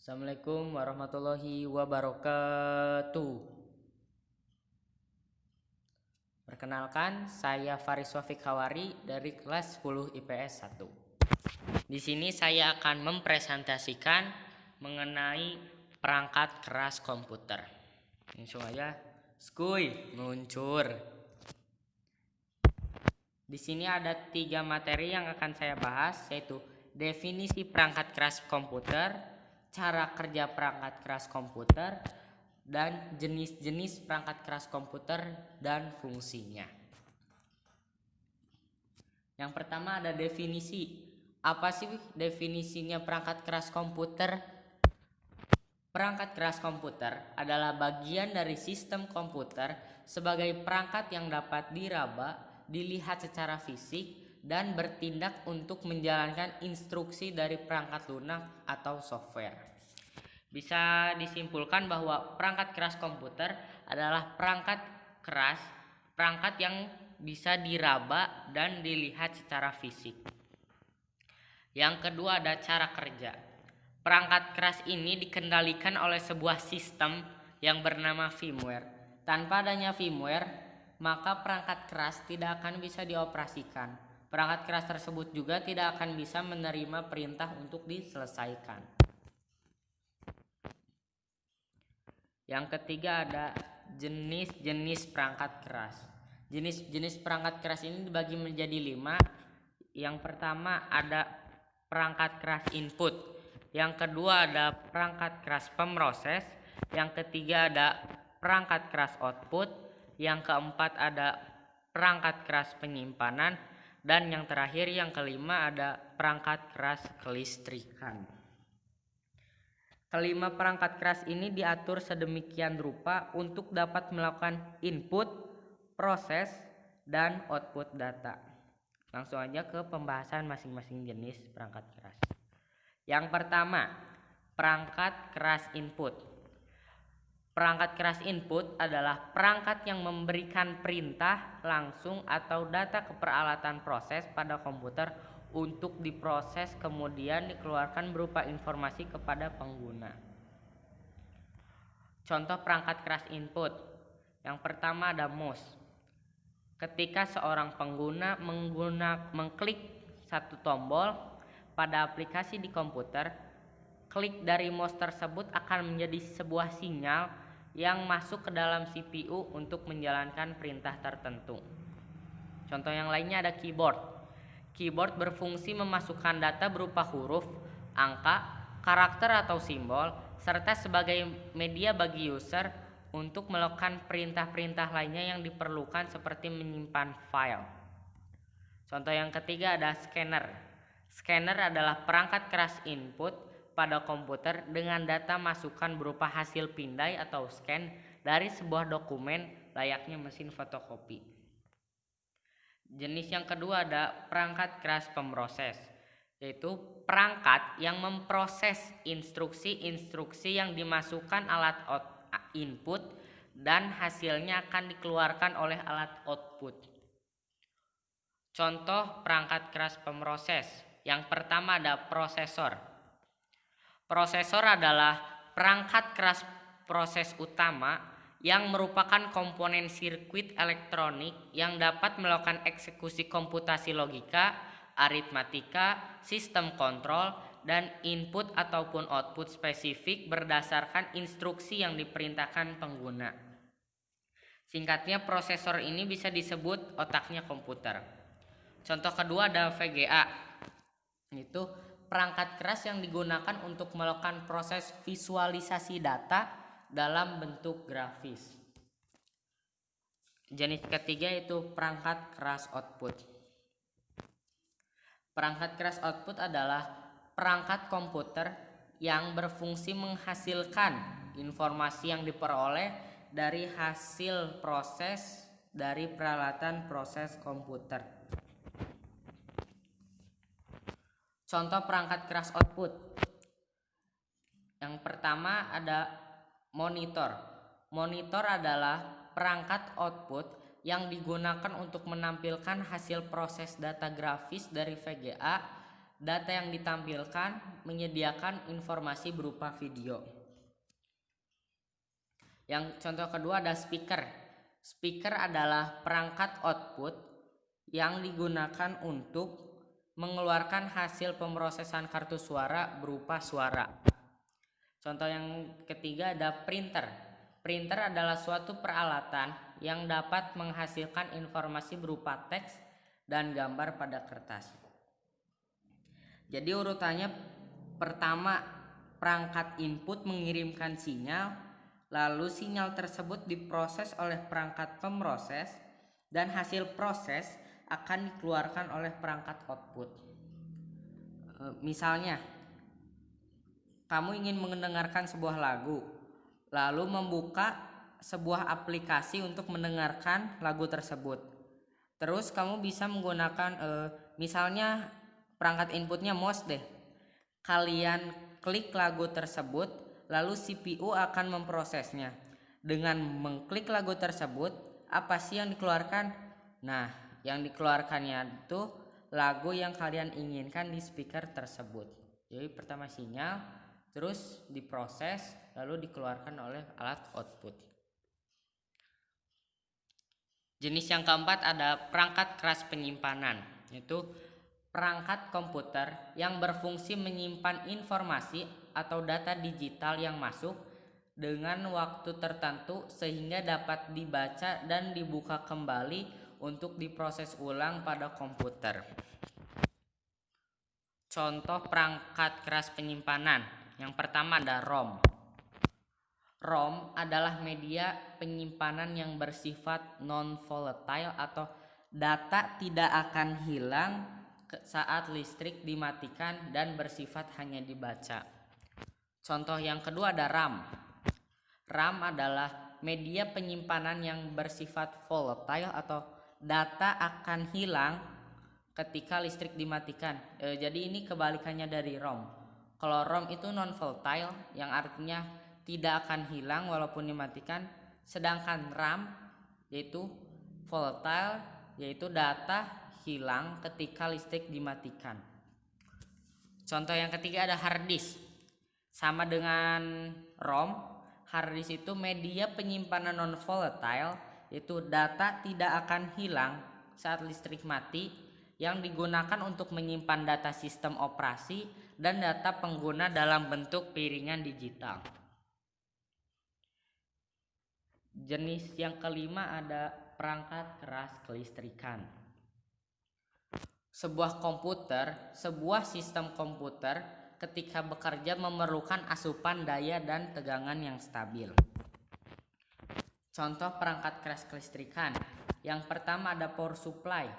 Assalamualaikum warahmatullahi wabarakatuh. Perkenalkan, saya Faris Wafik Hawari dari kelas 10 IPS 1. Di sini saya akan mempresentasikan mengenai perangkat keras komputer. Langsung aja, skuy, meluncur. Di sini ada 3 materi yang akan saya bahas, yaitu definisi perangkat keras komputer, cara kerja perangkat keras komputer, dan jenis-jenis perangkat keras komputer dan fungsinya. Yang pertama ada definisi. Apa sih definisinya perangkat keras komputer? Perangkat keras komputer adalah bagian dari sistem komputer sebagai perangkat yang dapat diraba, dilihat secara fisik, dan bertindak untuk menjalankan instruksi dari perangkat lunak atau software. Bisa disimpulkan bahwa perangkat keras komputer adalah perangkat yang bisa diraba dan dilihat secara fisik. Yang kedua ada cara kerja. Perangkat keras ini dikendalikan oleh sebuah sistem yang bernama firmware. Tanpa adanya firmware, maka perangkat keras tidak akan bisa dioperasikan. Perangkat keras tersebut juga tidak akan bisa menerima perintah untuk diselesaikan. Yang ketiga ada jenis-jenis perangkat keras. Jenis-jenis perangkat keras ini dibagi menjadi 5. Yang pertama ada perangkat keras input. Yang kedua ada perangkat keras pemroses. Yang ketiga ada perangkat keras output. Yang keempat ada perangkat keras penyimpanan. Dan yang terakhir, yang kelima, ada perangkat keras kelistrikan. Kelima perangkat keras ini diatur sedemikian rupa untuk dapat melakukan input, proses, dan output data. Langsung aja ke pembahasan masing-masing jenis perangkat keras. Yang pertama, perangkat keras input. Perangkat keras input adalah perangkat yang memberikan perintah langsung atau data ke peralatan proses pada komputer untuk diproses kemudian dikeluarkan berupa informasi kepada pengguna. Contoh perangkat keras input. Yang pertama ada mouse. Ketika seorang pengguna mengklik satu tombol pada aplikasi di komputer, klik dari mouse tersebut akan menjadi sebuah sinyal yang masuk ke dalam CPU untuk menjalankan perintah tertentu. Contoh yang lainnya ada keyboard. Keyboard berfungsi memasukkan data berupa huruf, angka, karakter atau simbol, serta sebagai media bagi user untuk melakukan perintah-perintah lainnya yang diperlukan seperti menyimpan file. Contoh yang ketiga ada scanner. Scanner adalah perangkat keras input pada komputer dengan data masukan berupa hasil pindai atau scan dari sebuah dokumen layaknya mesin fotokopi. Jenis yang kedua ada perangkat keras pemroses, yaitu perangkat yang memproses instruksi-instruksi yang dimasukkan alat input dan hasilnya akan dikeluarkan oleh alat output. Contoh perangkat keras pemroses. Yang pertama ada prosesor. Prosesor adalah perangkat keras proses utama yang merupakan komponen sirkuit elektronik yang dapat melakukan eksekusi komputasi logika, aritmatika, sistem kontrol, dan input ataupun output spesifik berdasarkan instruksi yang diperintahkan pengguna. Singkatnya, prosesor ini bisa disebut otaknya komputer. Contoh kedua ada VGA. Itu perangkat keras yang digunakan untuk melakukan proses visualisasi data dalam bentuk grafis. Jenis ketiga itu perangkat keras output. Perangkat keras output adalah perangkat komputer yang berfungsi menghasilkan informasi yang diperoleh dari hasil proses dari peralatan proses komputer. Contoh perangkat keras output. Yang pertama ada monitor. Monitor adalah perangkat output yang digunakan untuk menampilkan hasil proses data grafis dari VGA Data yang ditampilkan menyediakan informasi berupa video. Yang contoh kedua ada speaker. Speaker adalah perangkat output yang digunakan untuk mengeluarkan hasil pemrosesan kartu suara berupa suara. Contoh yang ketiga ada printer. Printer adalah suatu peralatan yang dapat menghasilkan informasi berupa teks dan gambar pada kertas. Jadi urutannya pertama, perangkat input mengirimkan sinyal, lalu sinyal tersebut diproses oleh perangkat pemroses dan hasil proses akan dikeluarkan oleh perangkat output. Misalnya, kamu ingin mendengarkan sebuah lagu, lalu membuka sebuah aplikasi untuk mendengarkan lagu tersebut. Terus kamu bisa menggunakan misalnya perangkat inputnya mouse deh. Kalian klik lagu tersebut, lalu CPU akan memprosesnya. Dengan mengklik lagu tersebut, apa sih yang dikeluarkan? Nah, yang dikeluarkannya itu lagu yang kalian inginkan di speaker tersebut. Jadi pertama sinyal, terus diproses, lalu dikeluarkan oleh alat output. Jenis yang keempat ada perangkat keras penyimpanan, yaitu perangkat komputer yang berfungsi menyimpan informasi atau data digital yang masuk dengan waktu tertentu sehingga dapat dibaca dan dibuka kembali untuk diproses ulang pada komputer. Contoh perangkat keras penyimpanan. Yang pertama ada ROM. ROM adalah media penyimpanan yang bersifat non-volatile atau data tidak akan hilang saat listrik dimatikan dan bersifat hanya dibaca. Contoh yang kedua ada RAM. RAM adalah media penyimpanan yang bersifat volatile atau data akan hilang ketika listrik dimatikan. Jadi ini kebalikannya dari ROM. Kalau ROM itu non-volatile yang artinya tidak akan hilang walaupun dimatikan, sedangkan RAM yaitu volatile, yaitu data hilang ketika listrik dimatikan. Contoh yang ketiga ada hard disk. Sama dengan ROM, hard disk itu media penyimpanan non-volatile, yaitu data tidak akan hilang saat listrik mati, yang digunakan untuk menyimpan data sistem operasi dan data pengguna dalam bentuk piringan digital. Jenis yang kelima ada perangkat keras kelistrikan. Sebuah sistem komputer ketika bekerja memerlukan asupan daya dan tegangan yang stabil. Contoh perangkat keras kelistrikan. Yang pertama ada power supply.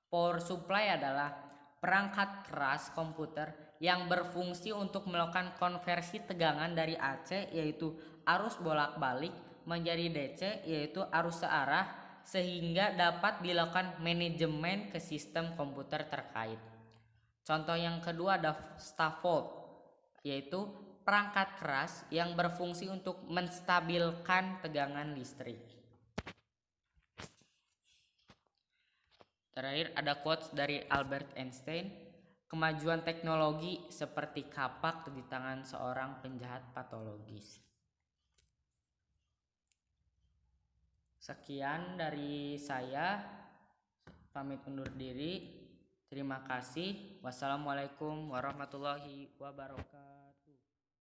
Power supply adalah perangkat keras komputer yang berfungsi untuk melakukan konversi tegangan dari AC yaitu arus bolak-balik menjadi DC yaitu arus searah, sehingga dapat dilakukan manajemen ke sistem komputer terkait. Contoh yang kedua ada stop-volt, yaitu perangkat keras yang berfungsi untuk menstabilkan tegangan listrik. Terakhir ada quotes dari Albert Einstein, kemajuan teknologi seperti kapak di tangan seorang penjahat patologis. Sekian dari saya, pamit undur diri. Terima kasih. Wassalamualaikum warahmatullahi wabarakatuh.